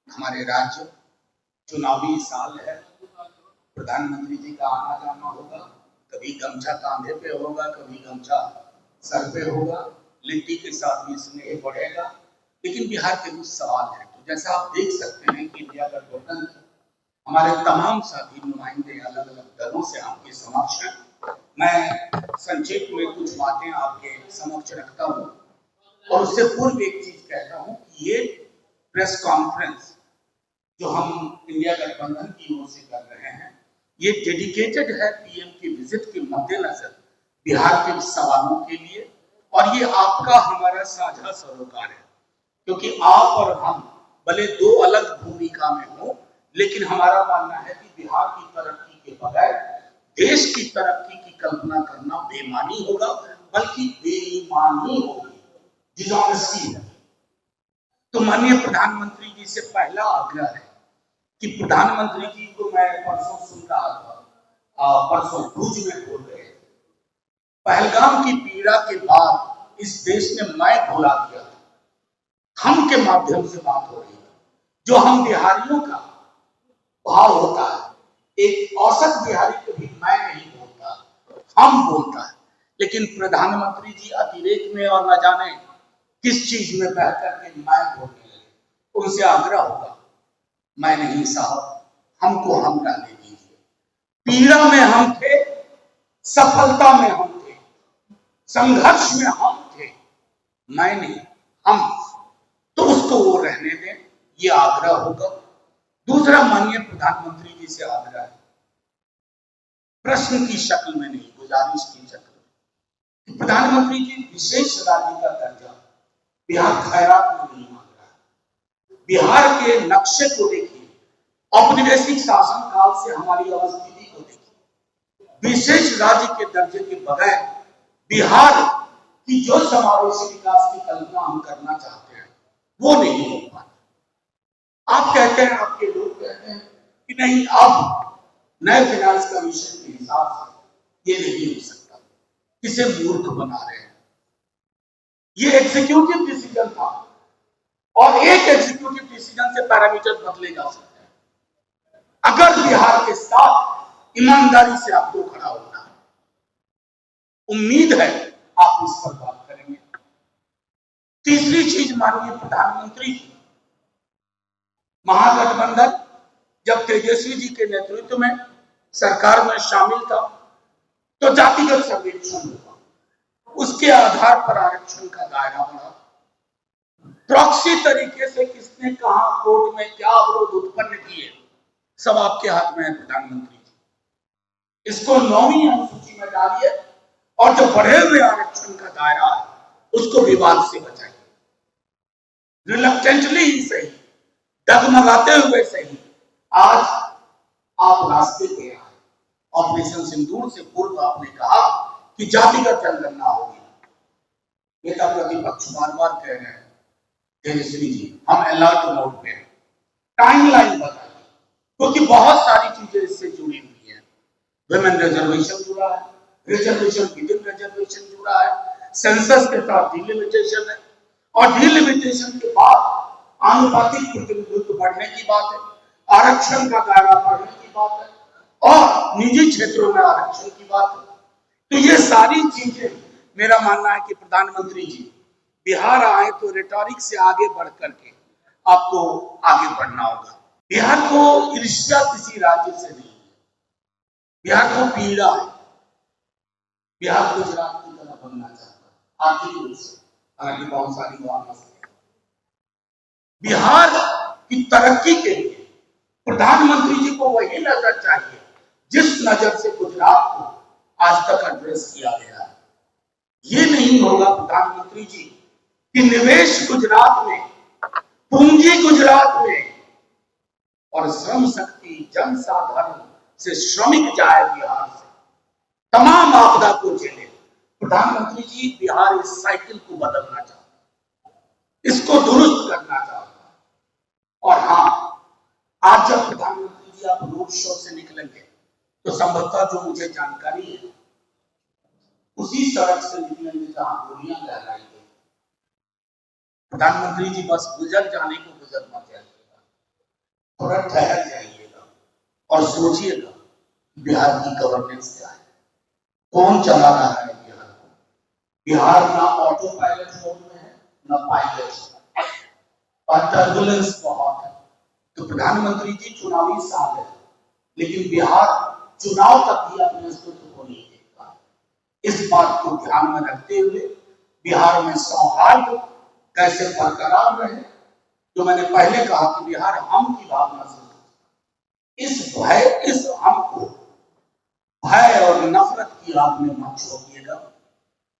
हमारे राज्य चुनावी साल है। प्रधानमंत्री जी का आना जाना होगा, कभी गमछा कांधे पे होगा, कभी गमछा सर पे होगा, लिट्टी के साथ भी स्नेह बढ़ेगा। लेकिन बिहार के कुछ सवाल है। तो जैसा आप देख सकते हैं कि इंडिया गठबंधन हमारे तमाम साथी नुमाइंदे अलग अलग दलों से आपके समक्ष हैं। मैं संक्षेप में कुछ बातें आपके समक्ष रखता हूँ और उससे पूर्व एक चीज कहता हूँ कि ये प्रेस कॉन्फ्रेंस जो हम इंडिया गठबंधन की ओर से कर रहे हैं, ये डेडिकेटेड है पीएम की विजिट के मद्देनजर बिहार के सवालों के लिए, और ये आपका हमारा साझा सरोकार है। क्योंकि आप और हम भले दो अलग भूमिका में हो, लेकिन हमारा मानना है कि बिहार की तरक्की के बगैर देश की तरक्की की कल्पना करना बेईमानी होगा, बल्कि बेईमानी होगी, डिसऑनेस्टी है। तो माननीय प्रधानमंत्री जी से पहला आग्रह है कि प्रधानमंत्री जी को मैं परसों सुन रहा था, परसों भुज में बोल रहे थे, पहलगाम की पीड़ा के बाद इस देश ने मैं भुला दिया था, हम के माध्यम से बात हो रही है। जो हम बिहारियों का भाव होता है, एक औसत बिहारी कभी मैं नहीं बोलता, हम बोलता है। लेकिन प्रधानमंत्री जी अतिरेक में और न जाने किस चीज में बह करके मैं बोलने लगे। उनसे आग्रह होगा, मैं नहीं साहब, हमको हम रहने दीजिए। पीड़ा में हम थे, सफलता में हम थे, संघर्ष में हम थे, मैं नहीं, हम। तो उसको वो रहने दें, ये आग्रह होगा। दूसरा माननीय प्रधानमंत्री जी से आग्रह है, प्रश्न की शक्ल में नहीं, गुजारिश की शक्ल में। प्रधानमंत्री जी विशेष राज्य का दर्जा बिहार खैरात में नहीं मांग रहा है। बिहार के नक्शे को देखिए, औपनिवेशिक शासन काल से हमारी अवस्थिति को देखिए, विशेष राज्य के दर्जे के बगैर बिहार की जो समावेशी विकास की कल्पना हम करना चाहते हैं वो नहीं हो पाता। आप कहते हैं, आपके लोग कहते हैं कि नहीं, अब नए फाइनेंस कमीशन के हिसाब से ये नहीं हो सकता, इसे मूर्ख बना रहे हैं। ये एग्जीक्यूटिव डिसीजन था और एक एग्जीक्यूटिव डिसीजन से पैरामीटर बदले जा सकते हैं। अगर बिहार के साथ ईमानदारी से आपको खड़ा होना है, उम्मीद है आप इस पर बात करेंगे। तीसरी चीज, माननीय प्रधानमंत्री जी, महागठबंधन जब तेजस्वी जी के नेतृत्व में सरकार में शामिल था तो जातिगत सर्वेक्षण हुआ, उसके आधार पर आरक्षण का दायरा बढ़ा। प्रॉक्सी तरीके से किसने कहा कोर्ट में क्या अवरोध उत्पन्न किए, सब आपके हाथ में है प्रधानमंत्री जी। इसको 9वीं अनुसूची में डालिए और जो बढ़े हुए आरक्षण का दायरा है उसको विवाद से बचाइए। रिलक्टेंटली ही सही, डगमगाते हुए सही, आज आप रास्ते पे आए। ऑपरेशन सिंदूर से पूर्व आपने कहा कि जातिगत जनगणना होगी। नेता प्रतिपक्ष बार बार कह रहे हैं, तेजस्वी जी हम अलर्ट मोड पे हैं, टाइमलाइन बताइए, क्योंकि बहुत सारी चीजें इससे जुड़ी हुई है। विमेन रिजर्वेशन जुड़ा है, रिजर्वेशन विद इन रिजर्वेशन जुड़ा है, सेंसस के साथ डिलिमिटेशन है, और डिलिमिटेशन के बाद आनुपातिक प्रतिनिधित्व बढ़ने की बात है, आरक्षण का दायरा बढ़ने की बात है, और निजी क्षेत्रों में आरक्षण की बात है। तो ये सारी चीजें, मेरा मानना है कि प्रधानमंत्री जी बिहार आए तो रिटॉरिक से आगे बढ़ करके आपको आगे बढ़ना होगा। बिहार को ईर्ष्या किसी राज्य से नहीं है, बिहार को पीड़ा है। बिहार गुजरात की तरह बनना चाहता है आर्थिक रूप से, हालांकि बहुत सारी मसले। बिहार की तरक्की के लिए प्रधानमंत्री जी को वही नजर चाहिए जिस नजर से गुजरात को आज तक एड्रेस किया गया है। ये नहीं होगा प्रधानमंत्री जी कि निवेश गुजरात में, पूंजी गुजरात में, और श्रम शक्ति जनसाधारण से श्रमिक जाए बिहार से, तमाम आपदा को झेले। प्रधानमंत्री जी बिहार इस साइकिल को बदलना चाहता है, इसको दुरुस्त करना चाहता है। और हाँ, आज जब प्रधानमंत्री जी आप रोड शो से निकलेंगे तो संभवतः जो मुझे जानकारी है उसी सड़क से निकलेंगे जहां गोलियां लहराई गई। प्रधानमंत्री जी बस गुजर जाने को गुजर मत जाइएगा, थोड़ा ठहर जाइएगा और सोचिएगा बिहार की गवर्नेंस क्या है, कौन चला रहा है बिहार को। बिहार ना ऑटो पायलट मोड में है ना पायलट, और टर्बुलेंस बहुत है। तो प्रधानमंत्री जी चुनावी साल है, लेकिन बिहार चुनाव तक ही अपने अस्तित्व को नहीं देखता। इस बात को ध्यान में रखते हुए बिहार में सौहार्द कैसे बरकरार रहे, जो मैंने पहले कहा कि बिहार हम की भावना से, इस हम को भय और नफरत की आग में मत छोड़िएगा।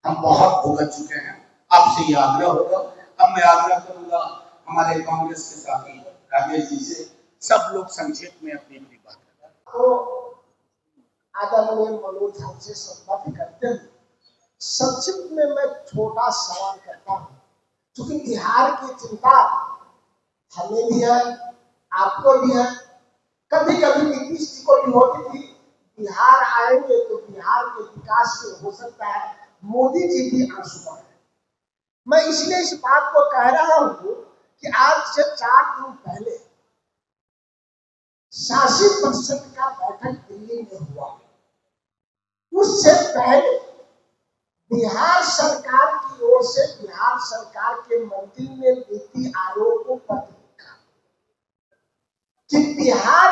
हम बहुत भुगत चुके हैं। आपसे ये आग्रह होगा, अब मैं आग्रह करूंगा हमारे कांग्रेस के साथी राजेश जी से, सब लोग संक्षेप में अपनी अपनी बात करें। तो आदरणीय मनोज हमसे संपर्क करते हैं। संक्षिप्त में मैं छोटा सवाल करता हूँ, क्योंकि बिहार की चिंता हमें भी है, आपको भी है, कभी कभी नीतीश जी को भी होती थी बिहार आएंगे तो बिहार के विकास में हो सकता है मोदी जी भी आंसू बहाएं। मैं इसलिए इस बात को कह रहा हूँ कि आज से 4 दिन पहले शासी परिषद का बैठक दिल्ली में हुआ। उससे पहले बिहार सरकार की ओर से बिहार सरकार के मंत्री ने नीति आयोग को पत्र लिखा कि बिहार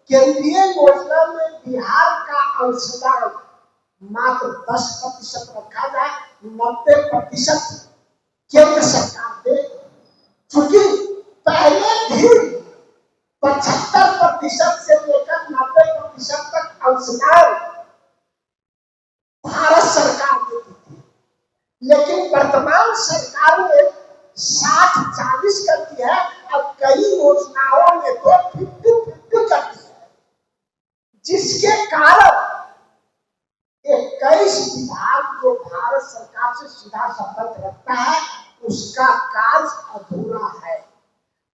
केंद्रीय योजना में बिहार का अंशदान मात्र 10% रखा जाए, 90% केंद्र सरकार दे। क्योंकि पहले भी 75% से लेकर 90% तक अंशदान भारत सरकार देती थी, लेकिन वर्तमान सरकार ने 60-40 कर दिया है। अब कई योजनाओं में तो 50-50 कर दिया है, जिसके कारण 21 विभाग जो भारत सरकार से सीधा संबंध रखता है उसका कार्य अधूरा है।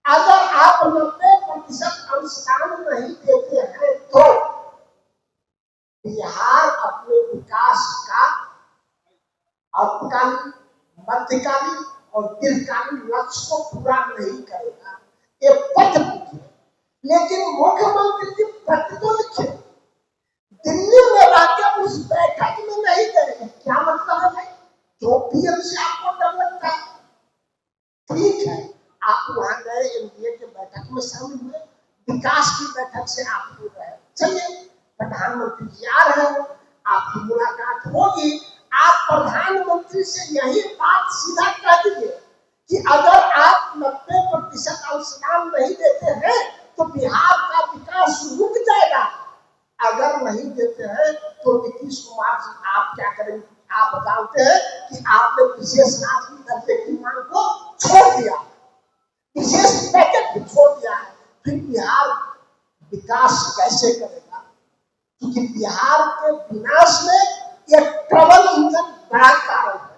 अगर आप 90% अंशदान नहीं देते हैं तो बिहार अपने विकास का अल्पकालीन, मध्यकालीन और दीर्घकालीन लक्ष्य को पूरा नहीं करेगा। ये पत्र लिखे, लेकिन मुख्यमंत्री जी पत्र तो लिखे, दिल्ली में जाकर उस बैठक में नहीं गए। क्या मतलब है भाई? जो पीएम से आपको डर लगता है, ठीक है, आप वहां गए, एनडीए के बैठक में शामिल हुए, विकास की बैठक से आप दूर रहे। चलिए, प्रधानमंत्री जी आ रहे हैं, आपकी मुलाकात होगी, आप प्रधानमंत्री से यही बात सीधा कह दीजिए कि अगर आप 90% अंशदान नहीं देते हैं तो बिहार का विकास रुक जाएगा। अगर नहीं देते हैं तो नीतीश कुमार जी आप क्या करेंगे? आप जानते हैं कि आपने विशेष नागरिक दर्जे की मांग को छोड़ दिया, विशेष पैकेज भी छोड़ दिया है, फिर बिहार विकास कैसे करेगा? क्योंकि बिहार के विनाश में एक ट्रबल इंजन बड़ा कारण है।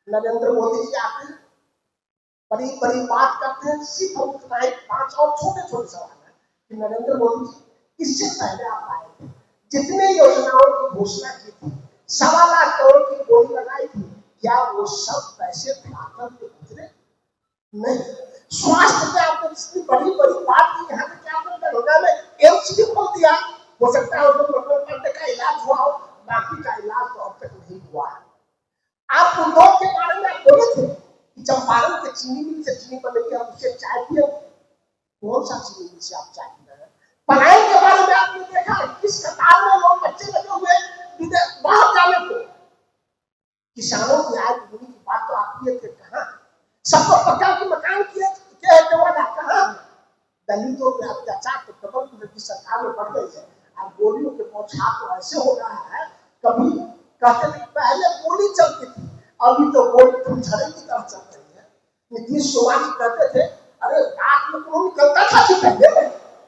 नरेंद्र मोदी जी आते हैं, बड़ी बड़ी बात करते हैं, सिर्फ उतना ही 5 और छोटे छोटे सवाल है कि नरेंद्र मोदी जी इससे पहले आप आए थे, जितने योजनाओं की घोषणा की थी, 1.25 लाख करोड़ की बोली लगाई थी, क्या वो सब पैसे खाकर के गुजरे? नहीं। स्वास्थ्य पे आपने जितनी बड़ी बड़ी बात की, यहाँ पे क्या आपने दरभंगा में एम्स भी खोल दिया, हो सकता है उसमें मंगल का इलाज हुआ हो, बाकी का इलाज तो अब तक नहीं हुआ है। आप उद्योग के बारे में बोले थे कि चंपारण के चीनी मिल से चीनी बनेगी, हम उससे चाय पिए। कौन सा चीनी मिल से आप चाय पी रहे हैं? पढ़ाई के बारे में आपने देखा किस कतार में लोग बच्चे लगे हुए बाहर जाने को। किसानों की आय दुगनी की बात तो आप किए थे, कहाँ? सबको पक्का की मकान किए थे वादा, कहाँ? दलितों पे अत्याचार तो कमल की सरकार में बढ़ गई है। अब गोलियों के बौछार तो ऐसे हो रहा है, कभी कहते थे पहले गोली चलती थी, अभी तो गोली फुलझड़ी की तरफ चल रही है। नीतीश कुमार जी कहते थे अरे रात में कौन निकलता था,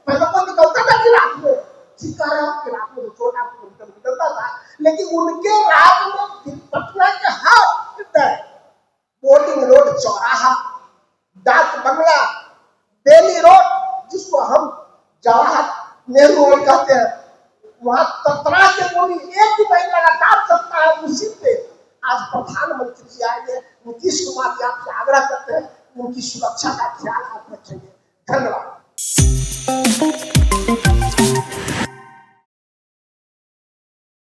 पहले कौन निकलता था कि रात में, ठीक कह रहे हो कि रात में तो छोटा निकलता था, लेकिन उनके रात में पटना के हाथ बोर्डिंग रोड चौराहा, डाक बंगला, बेली रोड जिसको हम जवाहर नेहरू रोड कहते हैं, वहां ततरा के गोली एक ही महीना लगातार चलता है। उसी पे आज प्रधानमंत्री जी आएंगे, नीतीश कुमार जी आपसे आग्रह करते हैं उनकी सुरक्षा का ख्याल आप रखेंगे। धन्यवाद।